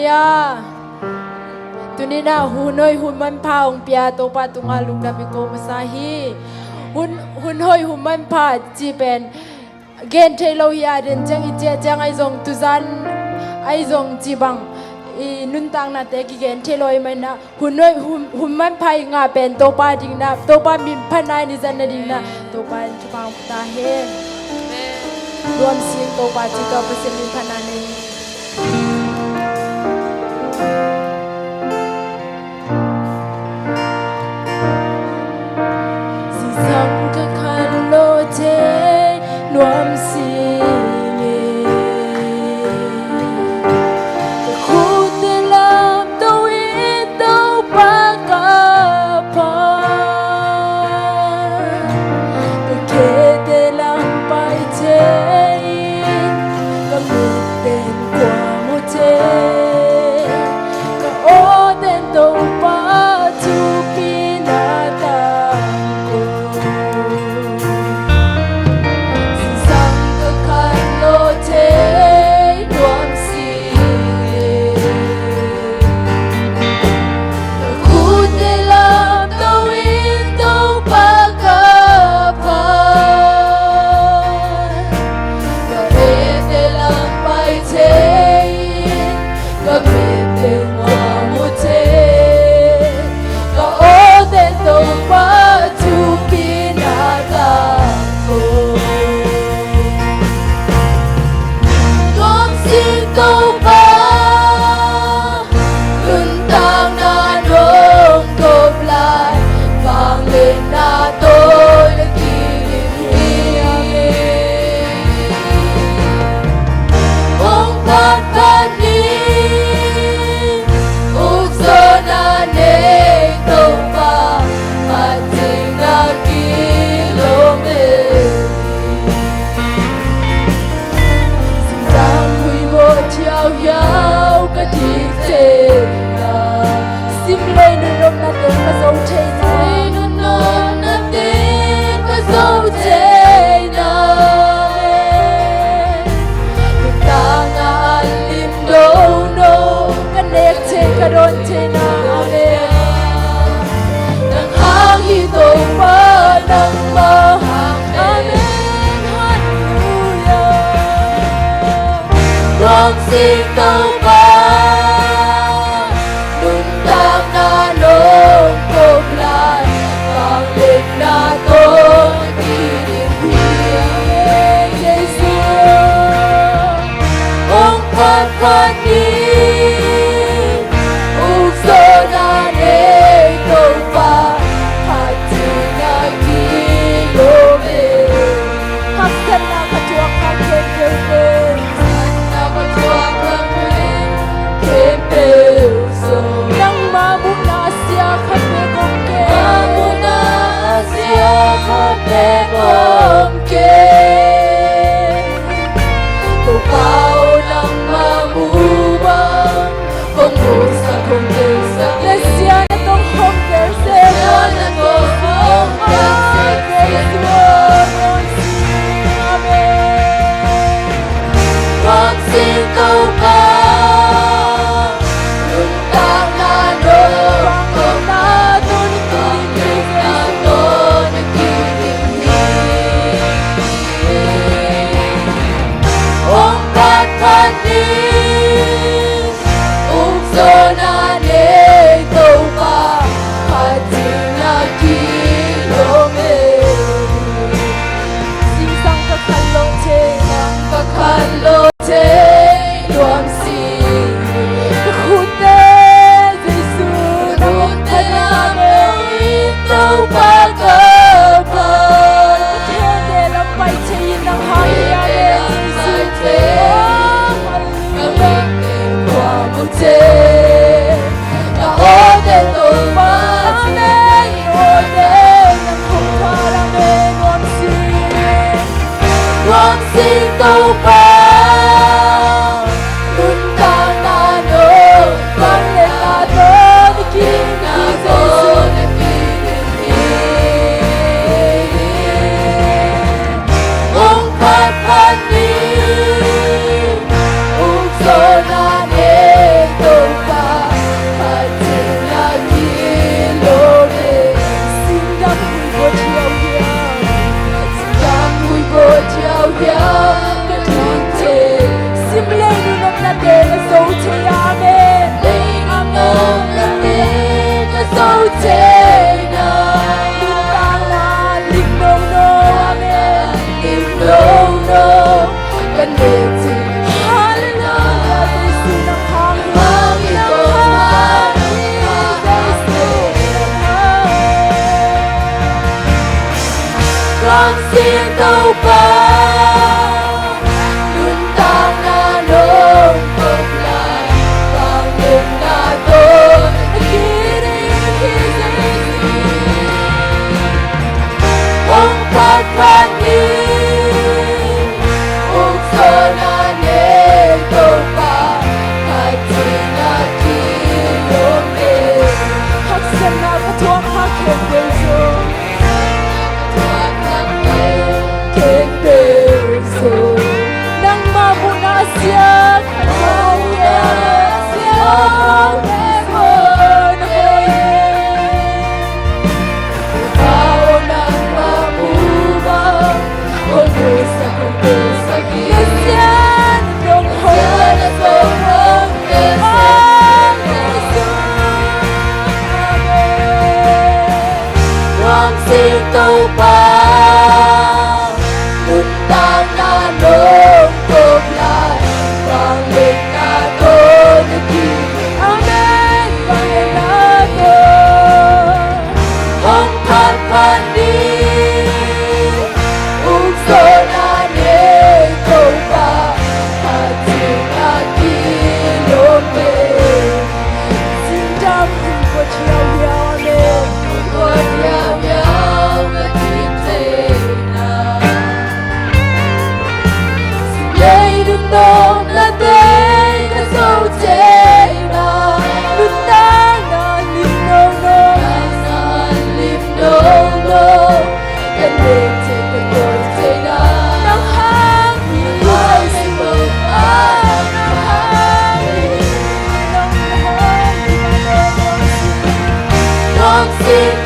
Ya, tuni na hunoi human paung pia topa tunga lungda biko masahi hun hoi human pa chi pen gen thelo ya den chang i che chang ai zong tuzan ai zong chi bang i nun tang na te ki gen thelo i mai na hunoi human pai nga pen topa ding na topa min phanai ni zan na ding na topa chupang ta he rwam sing topa chi to pa sin min phanani Nuam singing the khut lam to in Topa pa the kete lam pai che the mitten kwa mo che ka o den Topa tu pinata Lungsim Topa nun tang na nong kop lai vang lên na to ki din hiền Giêsu ông Phat Phat ni uk so na ne Topa Phat chi na ki lo me khắp thân na khắp chuộc khắp trên cây Topa nun tang na nong vang lên na to ni king Giêsu ông Phat Phat ni uk so na ne to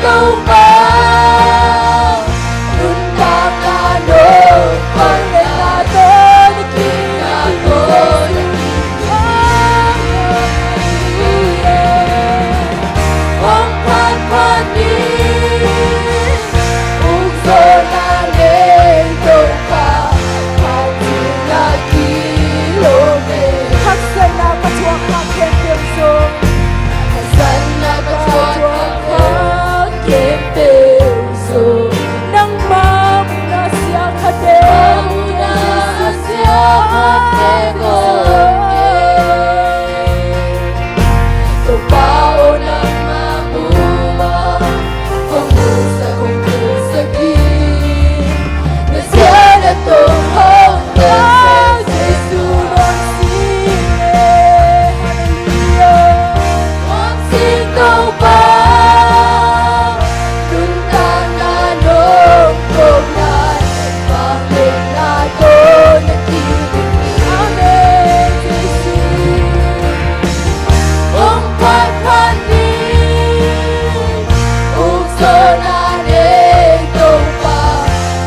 Topa Undang ano Pagkakato Ang Phat-Phatin Ugso na lento pa Pati na kilome Haksan na katuwak ang kempilso Haksan na katuwak ang kempilso Nang mamuna siya kadem Mamuna siya kadego Tupao ng mabuha Pamusa kong kusagin Na siya na tuhong Ang sisunod sine Hallelujah Ang Topa Tuntang na nung kognan Bakit na to nakikinig Amen Ang Phat-Phatin Ugso na nito pa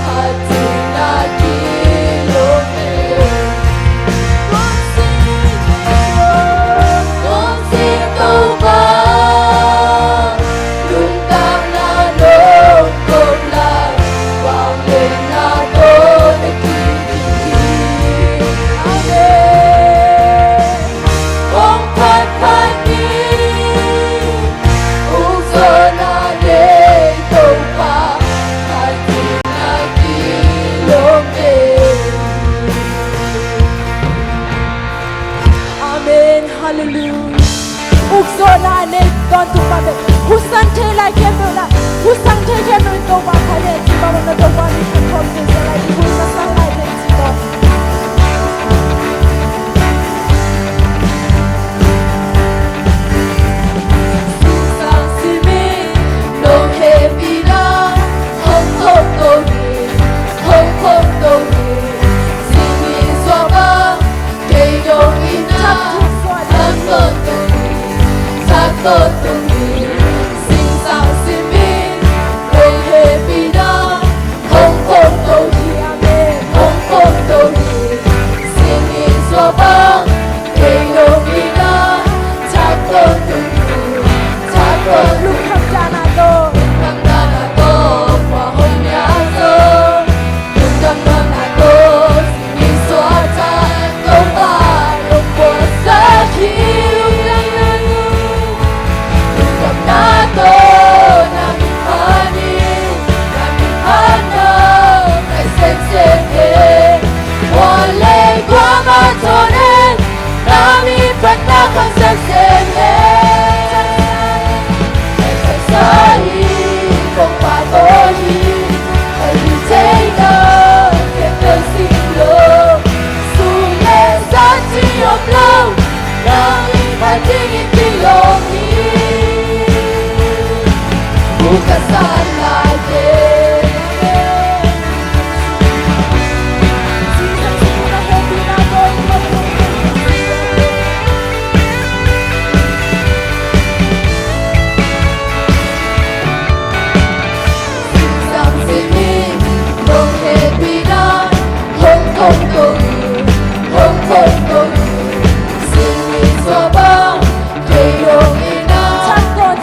At sinakilome Kung sino ba Luntang na nung koglan Bakit na to nakikinig Amen Ang Phat-Phatin Ugso na nito pa At sinakilome Amen, hallelujah Ugso na nito pa Husan te lai kemo na Husan te kemo ito pa kare Tiba wana topa ni kakom te salai Husa salai te tiba Susang simi Nong hepi na Hong hong togi Hong hong togi Simi swaba Kay dong ina Takot togi Takot togi Sing sang simi Nong hepi na Hong hong togi Amen Hong hong togi Simi swaba Kay dong ina Takot togi Takot Lungsim na to Lungsim na to Pahong niya to Lungsim na to Simi swata Topa Lungpo sa hilong Lungsim na to Naming panin Naming hanap Ay sensete Wale kwa matonen Naming pagnakang sensete Exercise kung patuloy Ay hitay Kepel siglo Sulit sa tiyong law Naming patingin pilongin Bukasan natin Sisang simula happy na going Sisang simin Kung happy na Hong Kong togi Hong Kong togi Simi swabang Kayong ina Takot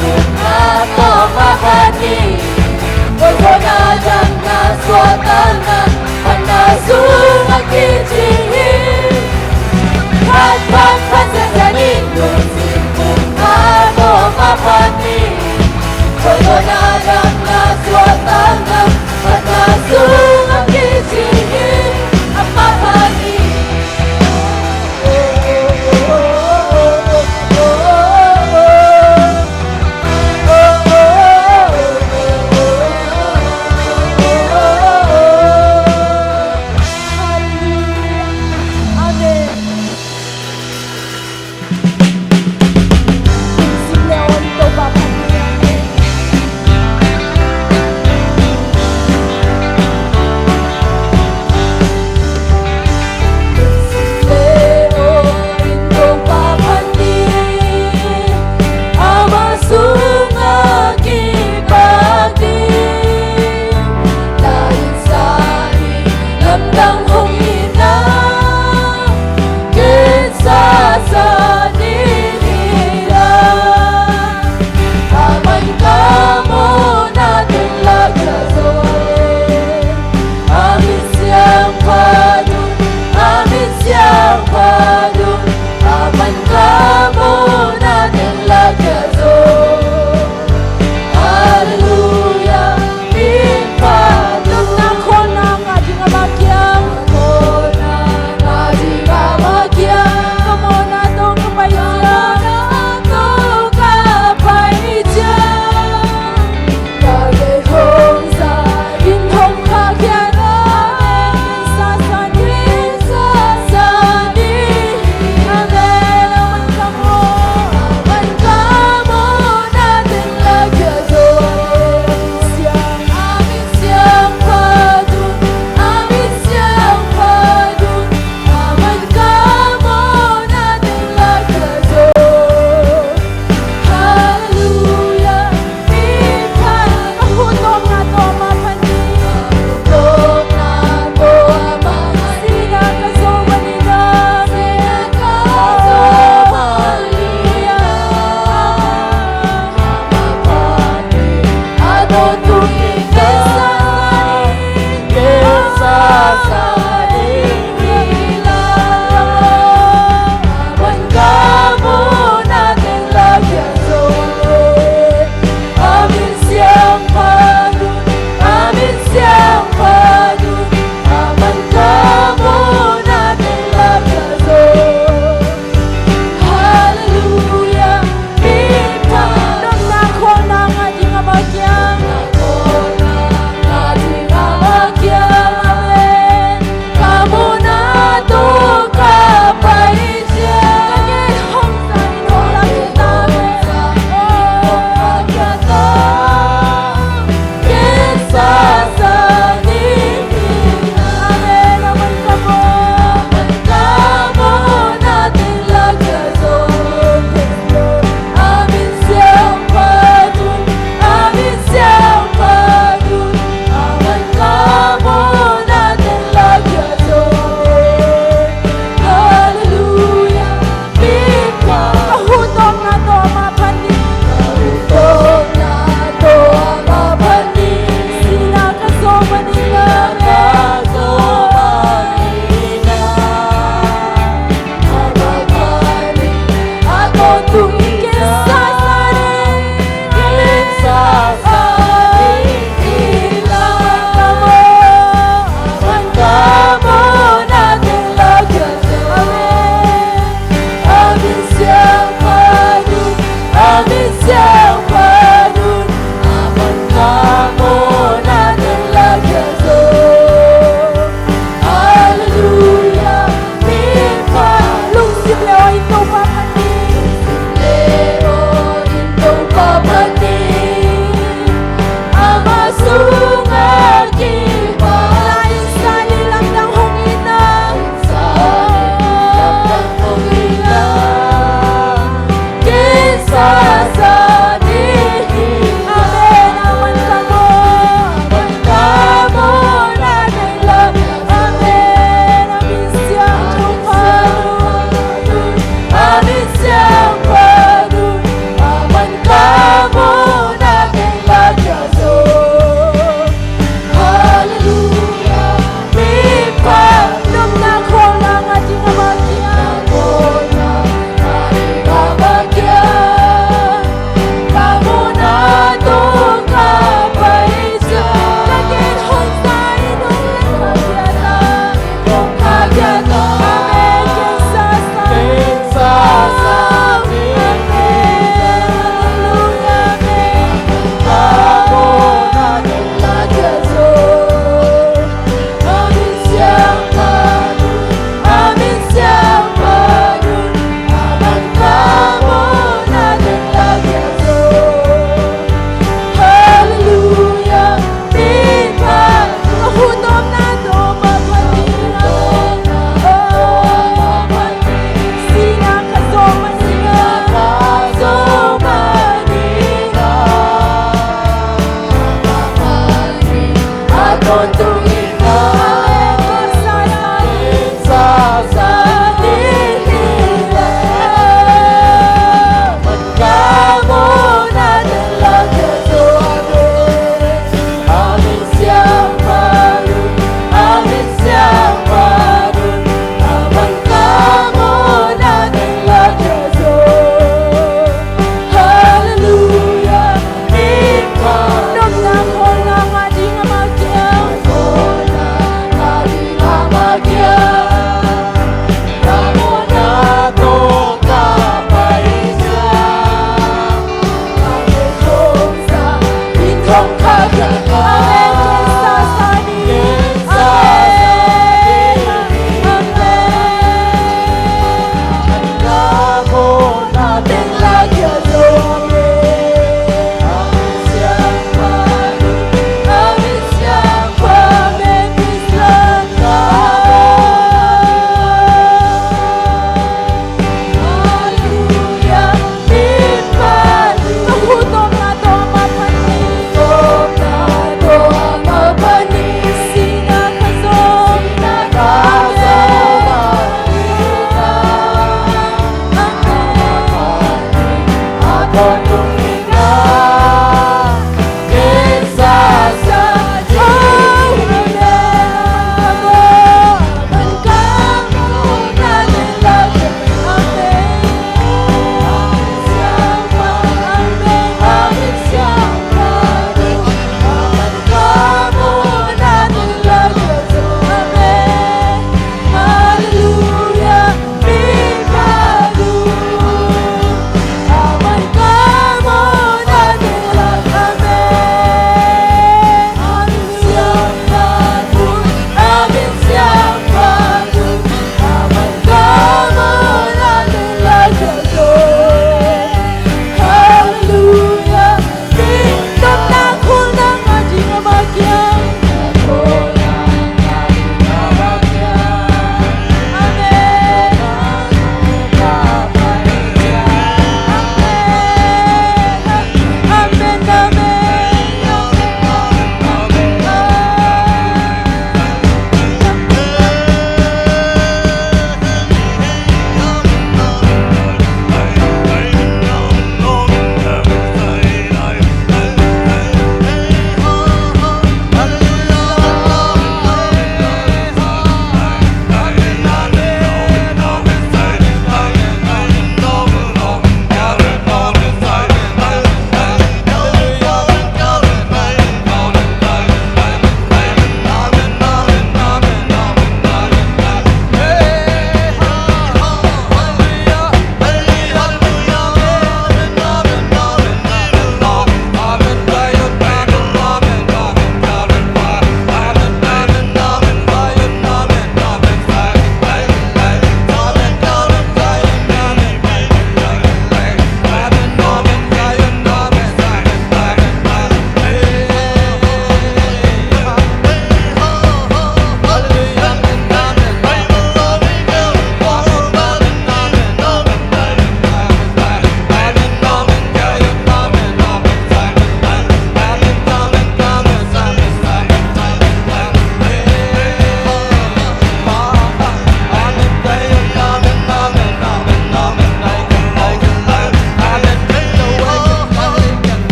Topa Phati Bogona Jangna Swatana Hana Sunga Kichihi Phat Phat Phat Sajani Lungsim Topa Phati Bogona Jangna Swatana Hana Sunga Kichihi Topa Phati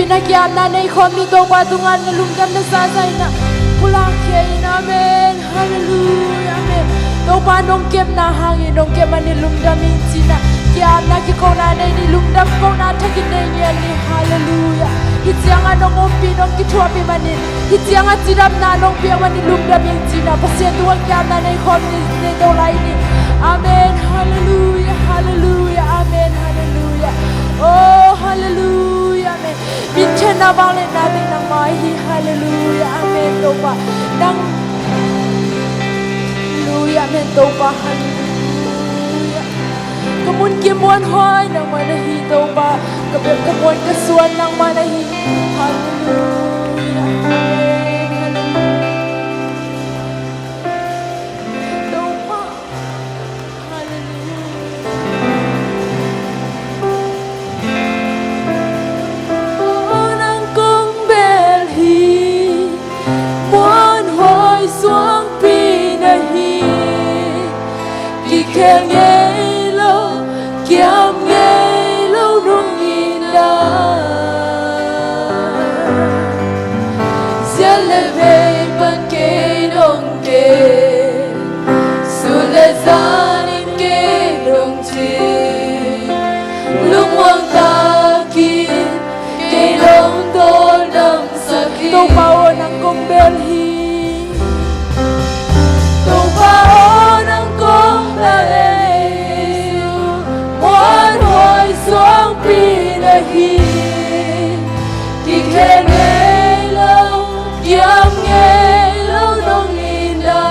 pinagyam na nei khom ni Topa tungan na lungdam na sasay na pulang kay amen hallelujah amen Topa nong kem na hangin nong kem ani lungdam in sina gyam na ki ko na nei ni lungdam ko na thakin nei ni hallelujah Hitianga nong ompi nong kitua pi manin Hitianga tidam na nong pi mani lungdam in sina pasien tuang gyam na nei khom ni dolai ni amen hallelujah hallelujah amen hallelujah oh hallelujah amen Binchena bang le na bin nang mai hi hallelujah amen Topa nang hallelujah amen Topa hallelujah Kamun kimuan hoy nang manahi Topa kabel kamuan kasuan nang manahi hallelujah amen hallelujah Topa xuống pi na hi ki khen nghe lâu kiam nghe lâu nung nhìn da sẽ lên về bên kia đông kia su lệ ra nên kia đông chi lúc hoang ta kia kia đông tô đầm sa kia tô bao nang công bel hi xuống pi na hi ki khen nghe lâu kiam nghe lâu nong in da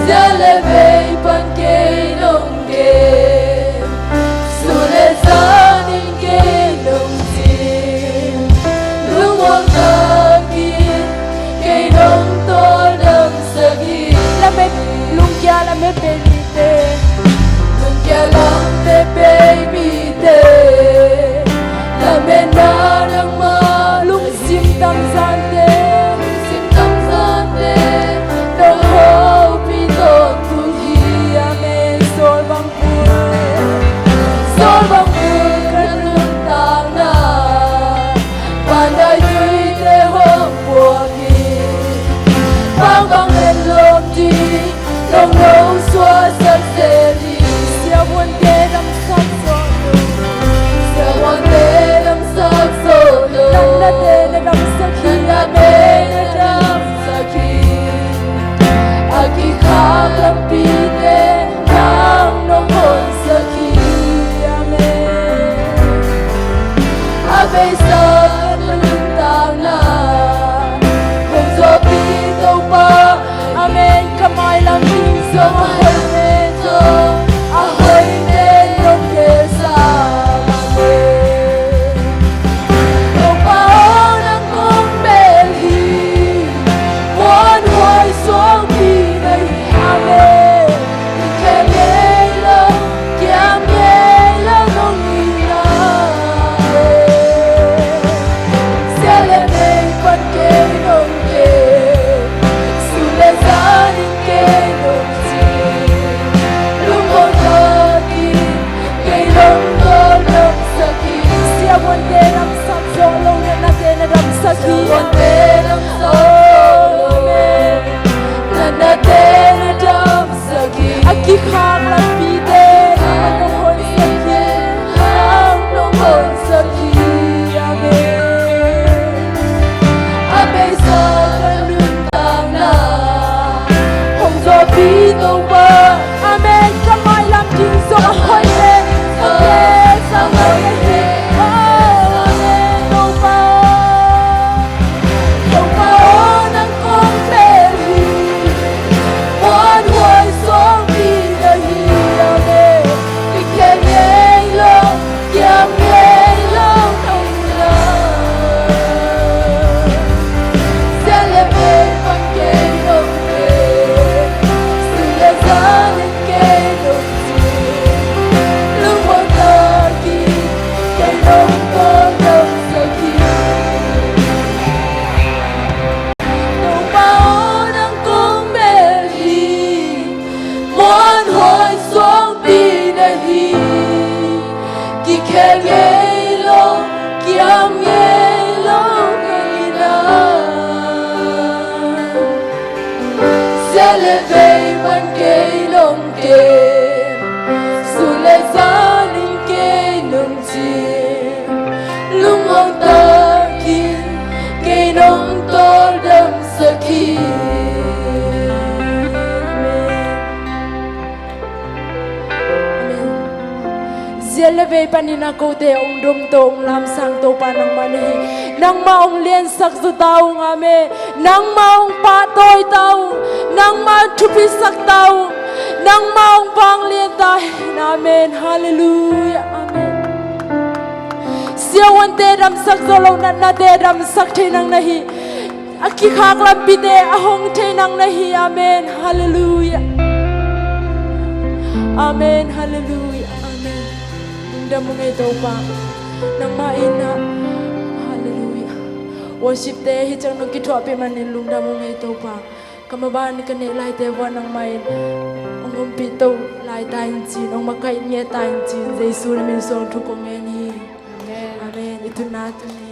sẽ lên về bên kia đông kia su lệ ra nên kia đông chi lúc hoang ta kia cây đông to đầm sa kia la me lung kia la me belite Yalang te baby te La mena nang ma Lungsim tam san te Nang ho pi ton tu hi Amen Sol bang pur Kanun tang na Panday tui te hong bua ki Bang bang en lom di Nong nong xua sắc se di One day I'm stuck so low. One day I'm stuck so low. Nang na day na I'm stuck here. Nang na day na I'm stuck here. Aki khang lampite nang nong hon stuck here. Amen. Abay sa lutang na. Kung so pito pa. Amen. Kamay lang din so amen so. Ahoy nên đông kề xa Topa nang kong bel hi Muan hoài xuống pi na hi amen Khen nghe lâu kiam nghe lâu nong nhìn na sẽ lên đây con kê đông kê su lên ra đến kê đông One day I'm so solo, and again I'm so here. One day I'm so solo, and again I'm so here. I keep hard like Peter, I'm no one so here. I'm no one so here. Amen. Amen. So lưng tang na, không do bí đâu ba. Amen. Come on, làm chuyện so hơi lên, okay, sao hơi lên. Hãy zeleve panina ko te ong dum to ong lam sang to pa nang mani nang maong lien sak su tao ngame nang maong pa toy tao nang ma thupi sak tao nang maong bang lien tai amen hallelujah amen siawan te ram sak zolo na te ram sak the nang nahi aki khak lam pi te ahong the nang nahi amen hallelujah amen hallelujah amen ndamong ito pa nang maina hallelujah worship te hi chang no ki thwa pe manin lung damong ito pa kamaban ka ne lai te wa nang main ongom pi to lai ta in chin ong makai nge ta in chin jesu min song thu ko nge ni amen itu na tu ni